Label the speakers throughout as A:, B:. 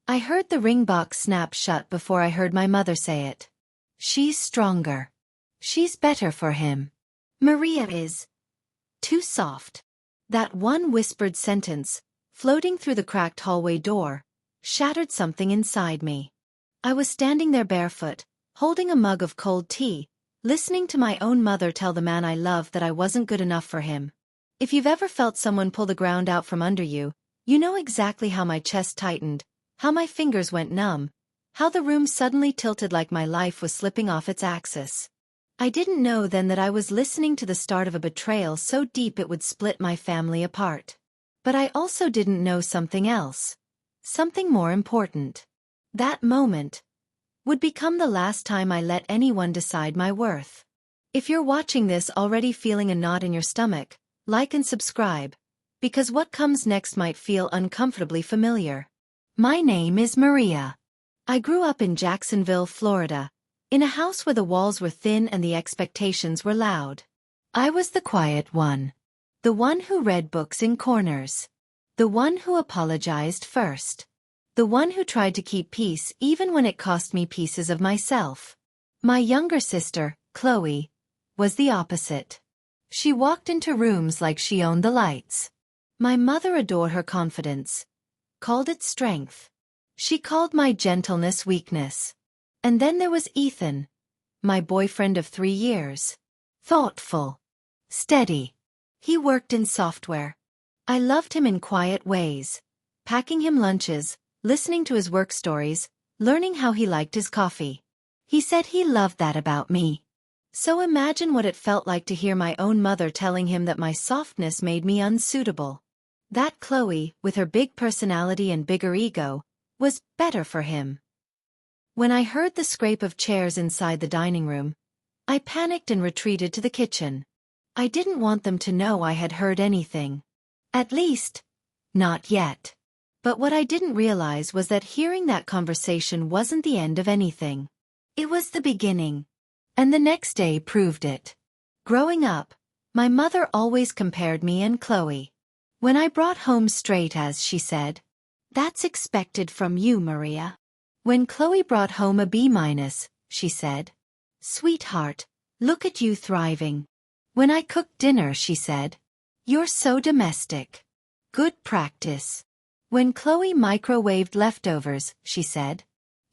A: I heard the ring box snap shut before I heard my mother say it. She's stronger. She's better for him. Maria is too soft. That one whispered sentence, floating through the cracked hallway door, shattered something inside me. I was standing there barefoot, holding a mug of cold tea, listening to my own mother tell the man I loved that I wasn't good enough for him. If you've ever felt someone pull the ground out from under you, you know exactly how my chest tightened, how my fingers went numb, how the room suddenly tilted like my life was slipping off its axis. I didn't know then that I was listening to the start of a betrayal so deep it would split my family apart. But I also didn't know something else. Something more important. That moment would become the last time I let anyone decide my worth. If you're watching this already feeling a knot in your stomach, like and subscribe, because what comes next might feel uncomfortably familiar. My name is Maria. I grew up in Jacksonville, Florida, in a house where the walls were thin and the expectations were loud. I was the quiet one. The one who read books in corners. The one who apologized first. The one who tried to keep peace even when it cost me pieces of myself. My younger sister, Chloe, was the opposite. She walked into rooms like she owned the lights. My mother adored her confidence, called it strength. She called my gentleness weakness. And then there was Ethan, my boyfriend of 3 years. Thoughtful. Steady. He worked in software. I loved him in quiet ways, packing him lunches, listening to his work stories, learning how he liked his coffee. He said he loved that about me. So imagine what it felt like to hear my own mother telling him that my softness made me unsuitable. That Chloe, with her big personality and bigger ego, was better for him. When I heard the scrape of chairs inside the dining room, I panicked and retreated to the kitchen. I didn't want them to know I had heard anything. At least, not yet. But what I didn't realize was that hearing that conversation wasn't the end of anything. It was the beginning. And the next day proved it. Growing up, my mother always compared me and Chloe. When I brought home straight A's, she said, "That's expected from you, Maria." When Chloe brought home a B-, she said, "Sweetheart, look at you thriving." When I cooked dinner, she said, "You're so domestic. Good practice." When Chloe microwaved leftovers, she said,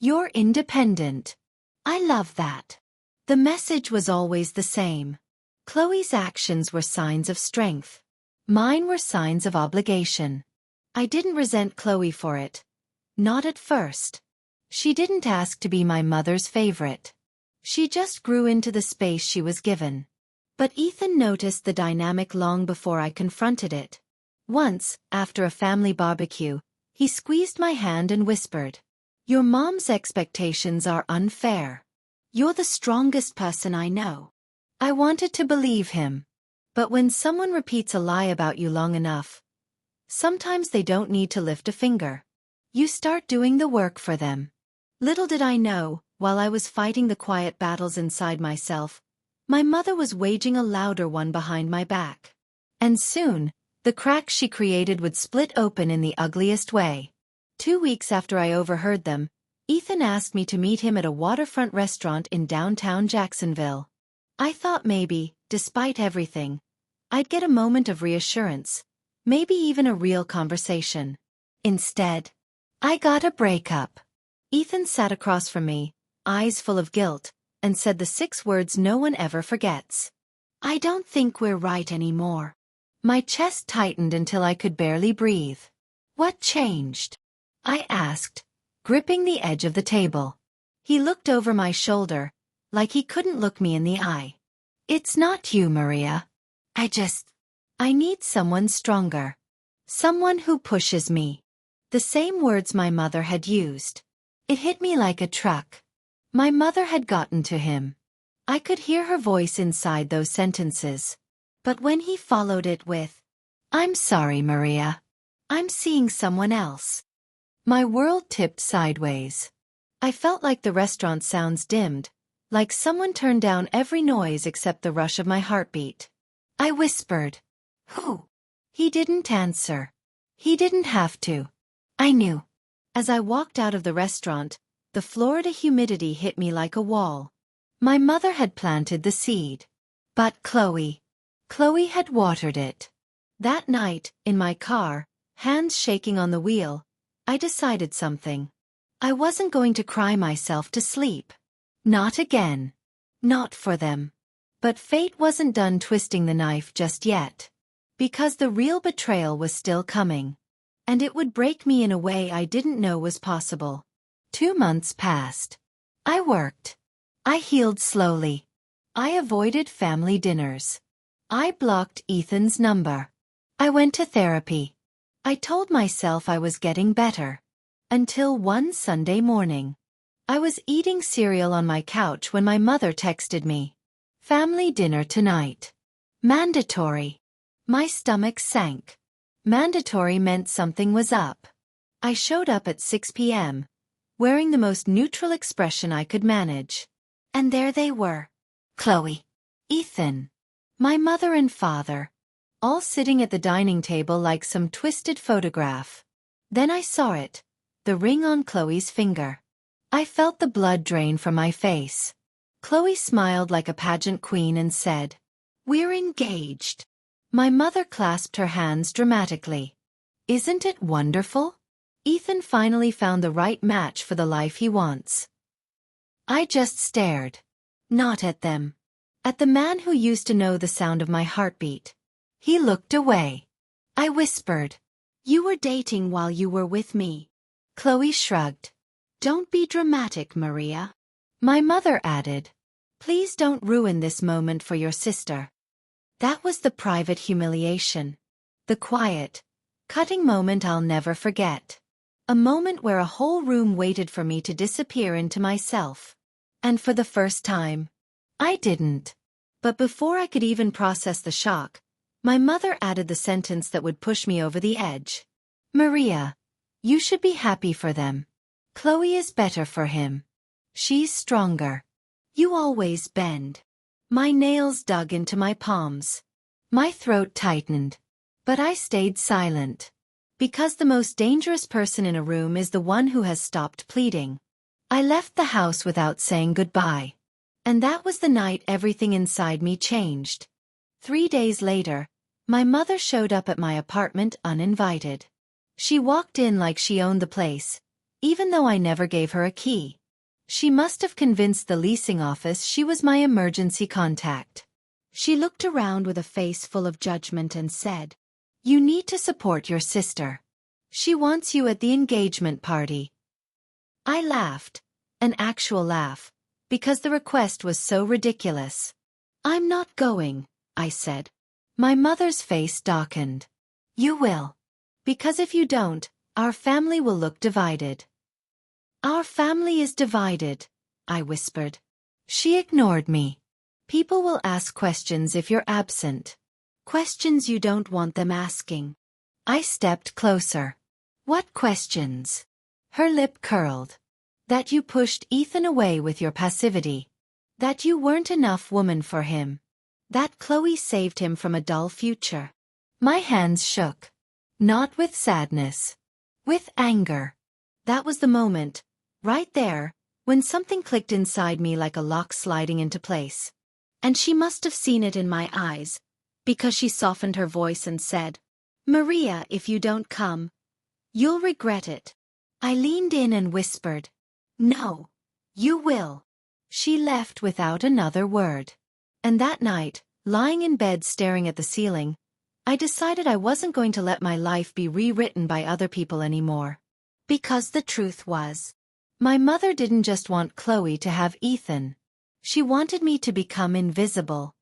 A: "You're independent." I love that. The message was always the same. Chloe's actions were signs of strength. Mine were signs of obligation. I didn't resent Chloe for it. Not at first. She didn't ask to be my mother's favorite. She just grew into the space she was given. But Ethan noticed the dynamic long before I confronted it. Once, after a family barbecue, he squeezed my hand and whispered, "Your mom's expectations are unfair. You're the strongest person I know." I wanted to believe him. But when someone repeats a lie about you long enough, sometimes they don't need to lift a finger. You start doing the work for them. Little did I know, while I was fighting the quiet battles inside myself, my mother was waging a louder one behind my back. And soon, the cracks she created would split open in the ugliest way. 2 weeks after I overheard them, Ethan asked me to meet him at a waterfront restaurant in downtown Jacksonville. I thought maybe, despite everything, I'd get a moment of reassurance, maybe even a real conversation. Instead, I got a breakup. Ethan sat across from me, eyes full of guilt, and said the 6 words no one ever forgets. "I don't think we're right anymore." My chest tightened until I could barely breathe. "What changed?" I asked, gripping the edge of the table. He looked over my shoulder, like he couldn't look me in the eye. "It's not you, Maria. I need someone stronger. Someone who pushes me." The same words my mother had used. It hit me like a truck. My mother had gotten to him. I could hear her voice inside those sentences. But when he followed it with, "I'm sorry, Maria. I'm seeing someone else," my world tipped sideways. I felt like the restaurant sounds dimmed, like someone turned down every noise except the rush of my heartbeat. I whispered, "Who?" He didn't answer. He didn't have to. I knew. As I walked out of the restaurant, the Florida humidity hit me like a wall. My mother had planted the seed. But Chloe had watered it. That night, in my car, hands shaking on the wheel, I decided something. I wasn't going to cry myself to sleep. Not again. Not for them. But fate wasn't done twisting the knife just yet. Because the real betrayal was still coming. And it would break me in a way I didn't know was possible. 2 months passed. I worked. I healed slowly. I avoided family dinners. I blocked Ethan's number. I went to therapy. I told myself I was getting better. Until one Sunday morning. I was eating cereal on my couch when my mother texted me. Family dinner tonight. Mandatory. My stomach sank. Mandatory meant something was up. I showed up at 6 p.m., wearing the most neutral expression I could manage. And there they were. Chloe, Ethan, my mother and father, all sitting at the dining table like some twisted photograph. Then I saw it, the ring on Chloe's finger. I felt the blood drain from my face. Chloe smiled like a pageant queen and said, "We're engaged." My mother clasped her hands dramatically. Isn't it wonderful? Ethan finally found the right match for the life he wants. I just stared. Not at them. At the man who used to know the sound of my heartbeat. He looked away. I whispered, "You were dating while you were with me." Chloe shrugged. "Don't be dramatic, Maria." My mother added, "Please don't ruin this moment for your sister." That was the private humiliation. The quiet, cutting moment I'll never forget. A moment where a whole room waited for me to disappear into myself. And for the first time, I didn't. But before I could even process the shock, my mother added the sentence that would push me over the edge. "Maria, you should be happy for them. Chloe is better for him. She's stronger. You always bend." My nails dug into my palms. My throat tightened. But I stayed silent. Because the most dangerous person in a room is the one who has stopped pleading. I left the house without saying goodbye. And that was the night everything inside me changed. 3 days later, my mother showed up at my apartment uninvited. She walked in like she owned the place, even though I never gave her a key. She must have convinced the leasing office she was my emergency contact. She looked around with a face full of judgment and said, "You need to support your sister. She wants you at the engagement party." I laughed, an actual laugh, because the request was so ridiculous. "I'm not going," I said. My mother's face darkened. "You will. Because if you don't, our family will look divided." "Our family is divided," I whispered. She ignored me. "People will ask questions if you're absent. Questions you don't want them asking." I stepped closer. "What questions?" Her lip curled. "That you pushed Ethan away with your passivity. That you weren't enough woman for him. That Chloe saved him from a dull future." My hands shook. Not with sadness. With anger. That was the moment, right there, when something clicked inside me like a lock sliding into place. And she must have seen it in my eyes, because she softened her voice and said, "Maria, if you don't come, you'll regret it." I leaned in and whispered, "No, you will." She left without another word. And that night, lying in bed staring at the ceiling, I decided I wasn't going to let my life be rewritten by other people anymore. Because the truth was, my mother didn't just want Chloe to have Ethan. She wanted me to become invisible.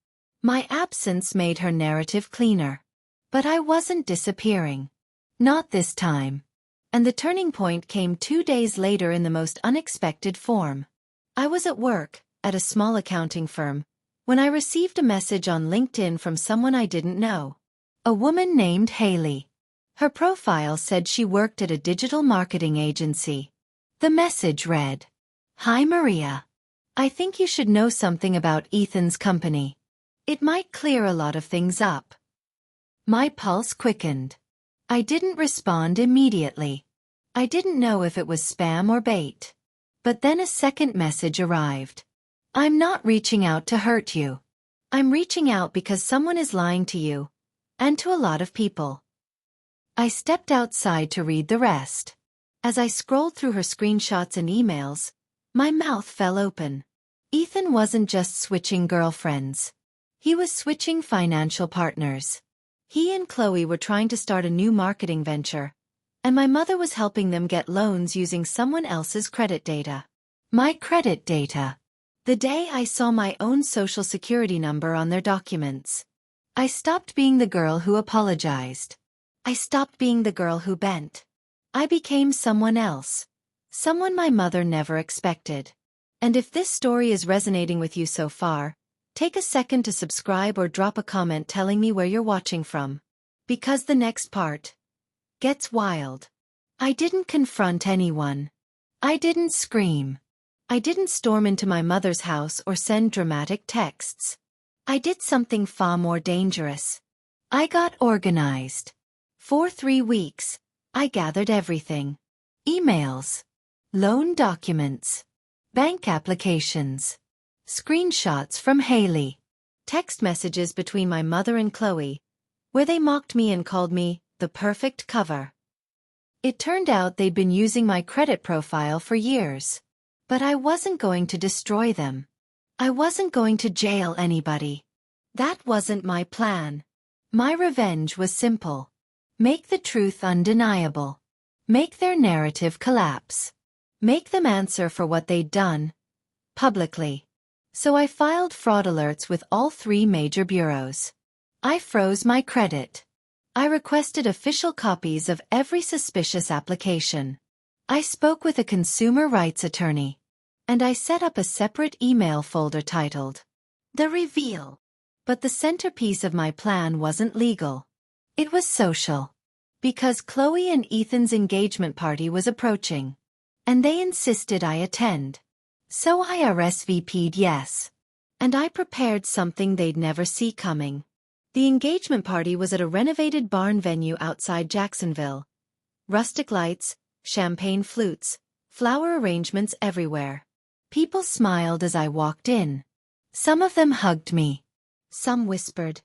A: My absence made her narrative cleaner. But I wasn't disappearing. Not this time. And the turning point came 2 days later in the most unexpected form. I was at work, at a small accounting firm, when I received a message on LinkedIn from someone I didn't know. A woman named Haley. Her profile said she worked at a digital marketing agency. The message read, "Hi Maria. I think you should know something about Ethan's company. It might clear a lot of things up." My pulse quickened. I didn't respond immediately. I didn't know if it was spam or bait. But then a second message arrived. I'm not reaching out to hurt you. I'm reaching out because someone is lying to you. And to a lot of people. I stepped outside to read the rest. As I scrolled through her screenshots and emails, my mouth fell open. Ethan wasn't just switching girlfriends. He was switching financial partners. He and Chloe were trying to start a new marketing venture, and my mother was helping them get loans using someone else's credit data. My credit data. The day I saw my own social security number on their documents, I stopped being the girl who apologized. I stopped being the girl who bent. I became someone else. Someone my mother never expected. And if this story is resonating with you so far, take a second to subscribe or drop a comment telling me where you're watching from. Because the next part gets wild. I didn't confront anyone. I didn't scream. I didn't storm into my mother's house or send dramatic texts. I did something far more dangerous. I got organized. For 3 weeks, I gathered everything. Emails, loan documents, bank applications, screenshots from Haley, text messages between my mother and Chloe, where they mocked me and called me the perfect cover. It turned out they'd been using my credit profile for years. But I wasn't going to destroy them. I wasn't going to jail anybody. That wasn't my plan. My revenge was simple. Make the truth undeniable. Make their narrative collapse. Make them answer for what they'd done. Publicly. So I filed fraud alerts with all 3 major bureaus. I froze my credit. I requested official copies of every suspicious application. I spoke with a consumer rights attorney. And I set up a separate email folder titled The Reveal. But the centerpiece of my plan wasn't legal. It was social. Because Chloe and Ethan's engagement party was approaching. And they insisted I attend. So I RSVP'd yes. And I prepared something they'd never see coming. The engagement party was at a renovated barn venue outside Jacksonville. Rustic lights, champagne flutes, flower arrangements everywhere. People smiled as I walked in. Some of them hugged me. Some whispered,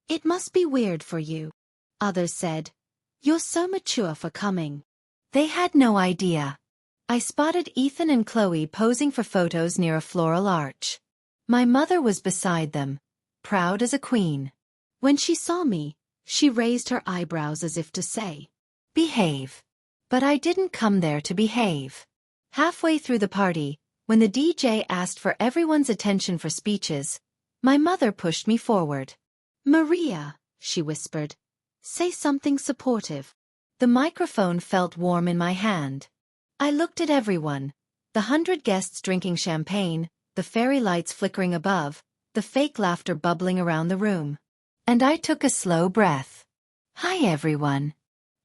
A: "It must be weird for you." Others said, "You're so mature for coming." They had no idea. I spotted Ethan and Chloe posing for photos near a floral arch. My mother was beside them, proud as a queen. When she saw me, she raised her eyebrows as if to say, "Behave." But I didn't come there to behave. Halfway through the party, when the DJ asked for everyone's attention for speeches, my mother pushed me forward. "Maria," she whispered, "say something supportive." The microphone felt warm in my hand. I looked at everyone, the 100 guests drinking champagne, the fairy lights flickering above, the fake laughter bubbling around the room. And I took a slow breath. "Hi everyone.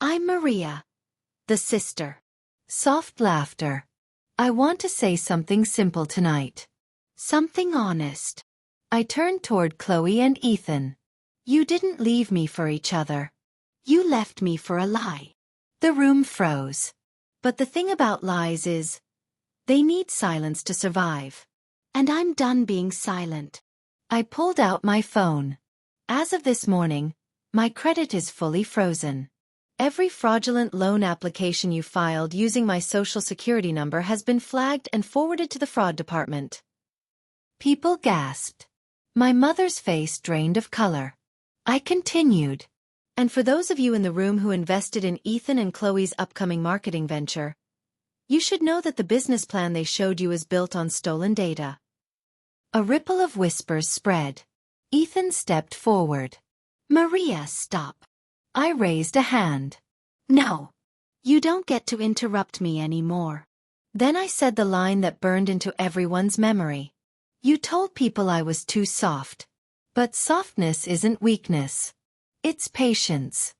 A: I'm Maria. The sister." Soft laughter. "I want to say something simple tonight. Something honest." I turned toward Chloe and Ethan. "You didn't leave me for each other. You left me for a lie." The room froze. But the thing about lies is, they need silence to survive. And I'm done being silent. I pulled out my phone. As of this morning, my credit is fully frozen. Every fraudulent loan application you filed using my social security number has been flagged and forwarded to the fraud department. People gasped. My mother's face drained of color. I continued. And for those of you in the room who invested in Ethan and Chloe's upcoming marketing venture, you should know that the business plan they showed you is built on stolen data. A ripple of whispers spread. Ethan stepped forward. "Maria, stop." I raised a hand. "No. You don't get to interrupt me anymore." Then I said the line that burned into everyone's memory. "You told people I was too soft. But softness isn't weakness. It's patience."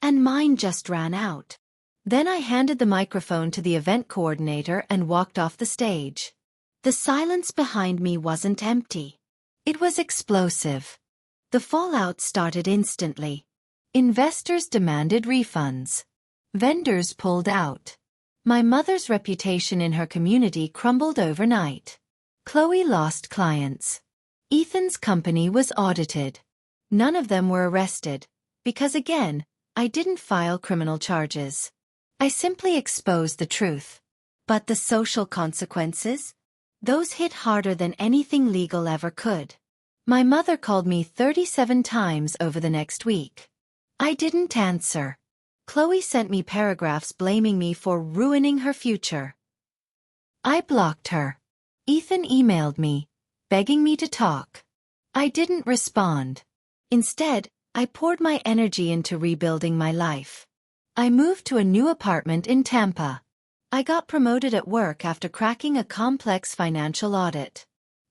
A: And mine just ran out. Then I handed the microphone to the event coordinator and walked off the stage. The silence behind me wasn't empty. It was explosive. The fallout started instantly. Investors demanded refunds. Vendors pulled out. My mother's reputation in her community crumbled overnight. Chloe lost clients. Ethan's company was audited. None of them were arrested, because again, I didn't file criminal charges. I simply exposed the truth. But the social consequences? Those hit harder than anything legal ever could. My mother called me 37 times over the next week. I didn't answer. Chloe sent me paragraphs blaming me for ruining her future. I blocked her. Ethan emailed me, begging me to talk. I didn't respond. Instead, I poured my energy into rebuilding my life. I moved to a new apartment in Tampa. I got promoted at work after cracking a complex financial audit.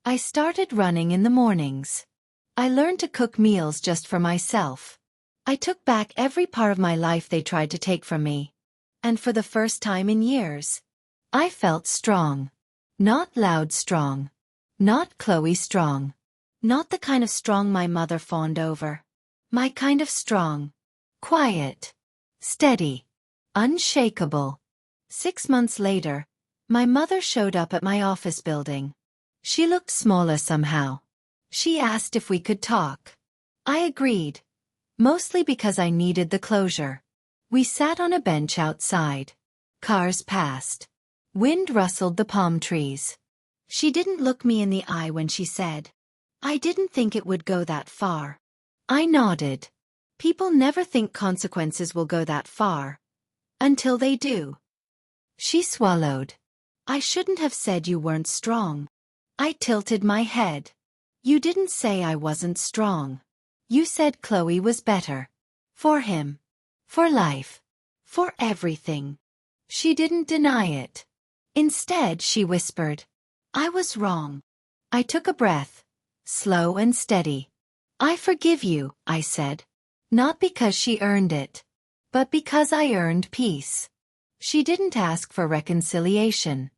A: I started running in the mornings. I learned to cook meals just for myself. I took back every part of my life they tried to take from me. And for the first time in years, I felt strong. Not loud strong. Not Chloe strong. Not the kind of strong my mother fawned over. My kind of strong. Quiet. Steady. Unshakable. 6 months later, my mother showed up at my office building. She looked smaller somehow. She asked if we could talk. I agreed. Mostly because I needed the closure. We sat on a bench outside. Cars passed. Wind rustled the palm trees. She didn't look me in the eye when she said, "I didn't think it would go that far." I nodded. People never think consequences will go that far. Until they do. She swallowed. "I shouldn't have said you weren't strong." I tilted my head. "You didn't say I wasn't strong. You said Chloe was better. For him. For life. For everything." She didn't deny it. Instead, she whispered, "I was wrong." I took a breath, slow and steady. "I forgive you," I said. Not because she earned it, but because I earned peace. She didn't ask for reconciliation.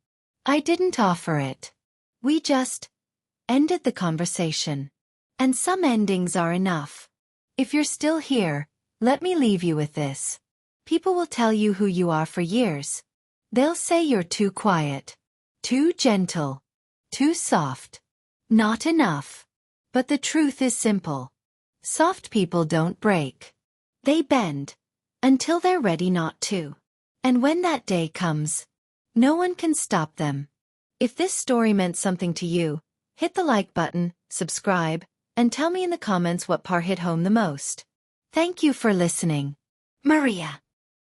A: I didn't offer it. We just ended the conversation. And some endings are enough. If you're still here, let me leave you with this. People will tell you who you are for years. They'll say you're too quiet, too gentle, too soft, not enough. But the truth is simple. Soft people don't break. They bend, until they're ready not to. And when that day comes, no one can stop them. If this story meant something to you, hit the like button, subscribe, and tell me in the comments what part hit home the most. Thank you for listening. Maria.